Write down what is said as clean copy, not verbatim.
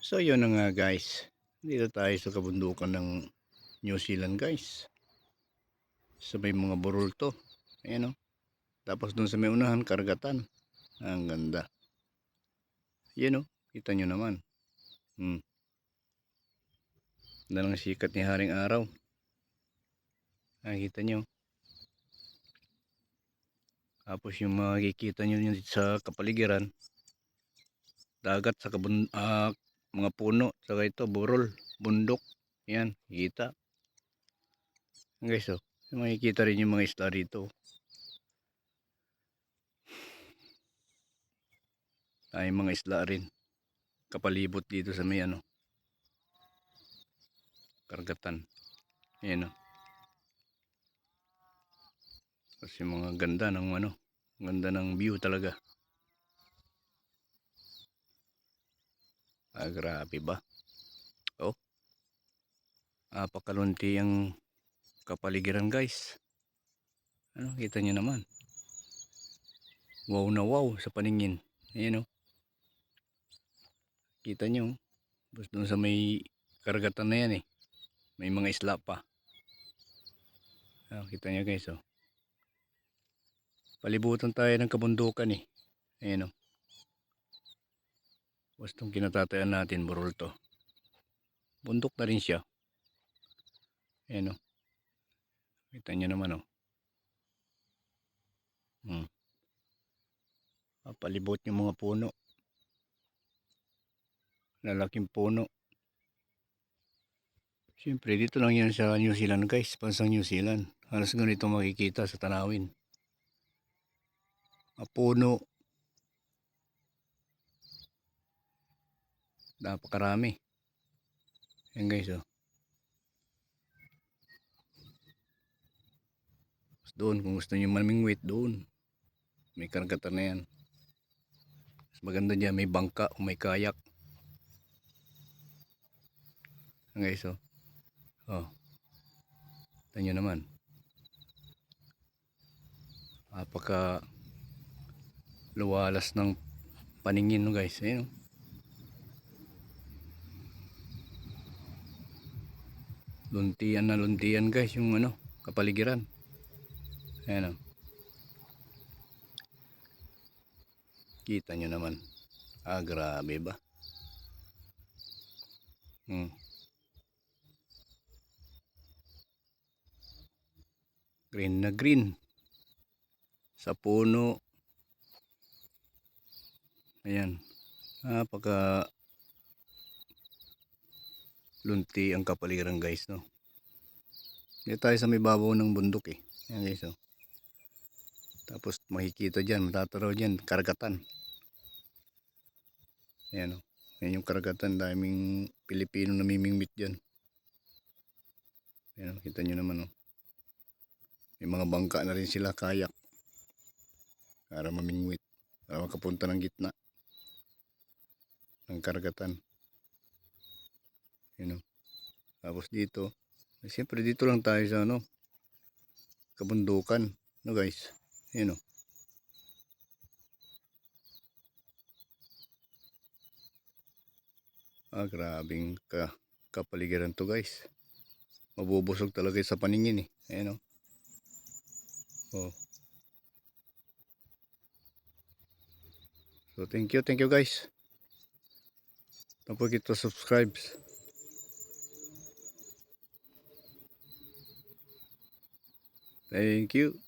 So yun na nga guys, dito tayo sa kabundukan ng New Zealand guys. Sa may mga burol to. Ayan o. Tapos dun sa may unahan, karagatan. Ang ganda. Yan o, kita nyo naman. Ganda ng sikat ni Haring Araw. Nakikita nyo. Tapos yung makikita nyo yun sa kapaligiran, dagat sa mga puno, saka ito burol, bundok. Yan, kita. Guys oh, makikita rin yung mga isla rito. Ay mga isla rin kapalibot dito sa may karagatan. Ayan o. Kasi mga ganda ng ganda ng view talaga. Grabe ba? Oh, apakalunti ang kapaligiran guys. Kita nyo naman. Wow na wow sa paningin. Ayan o. Kita nyo. Tapos doon sa may karagatan na yan may mga isla pa. Kita nyo guys oh. Palibutan tayo ng kabundukan Ayan o. Basta itong kinatatayan natin, burol to. Bundok na rin siya. Ayan o. Kita nyo naman o. Palibot yung mga puno. Lalaking puno. Siyempre dito lang yan sa New Zealand guys. Bansang New Zealand. Halos ganito makikita sa tanawin. Puno. Napakarami. Yan guys oh. Doon kung gusto nyo mamingwit doon. May karagatan na yan. Mas maganda dyan may bangka o may kayak. Yan guys oh. Ito nyo naman. Apaka luwalas ng paningin no guys. Ayan oh. Luntian na luntian guys yung kapaligiran. Ayan oh. Kita nyo naman. Grabe ba? Green na green. Sa puno. Ayan. Napaka lunti ang kapaligiran guys no. Dito tayo sa may babaw ng bundok Ayan guys oh. Tapos makikita dyan, matataraw dyan, karagatan. Ayan o. Ayan yung karagatan, daming Pilipino namimingwit dyan. Ayan o, kita nyo naman o. May mga bangka na rin sila, kayak. Para mamingwit. Para makapunta ng gitna ng karagatan. Ayan o. Tapos dito, siyempre dito lang tayo sa kabundukan. No guys? Ayan o. Grabing kapaligiran to guys. Mabubusog talaga sa paningin Ayan o. So thank you guys. Don't forget to subscribe. Thank you.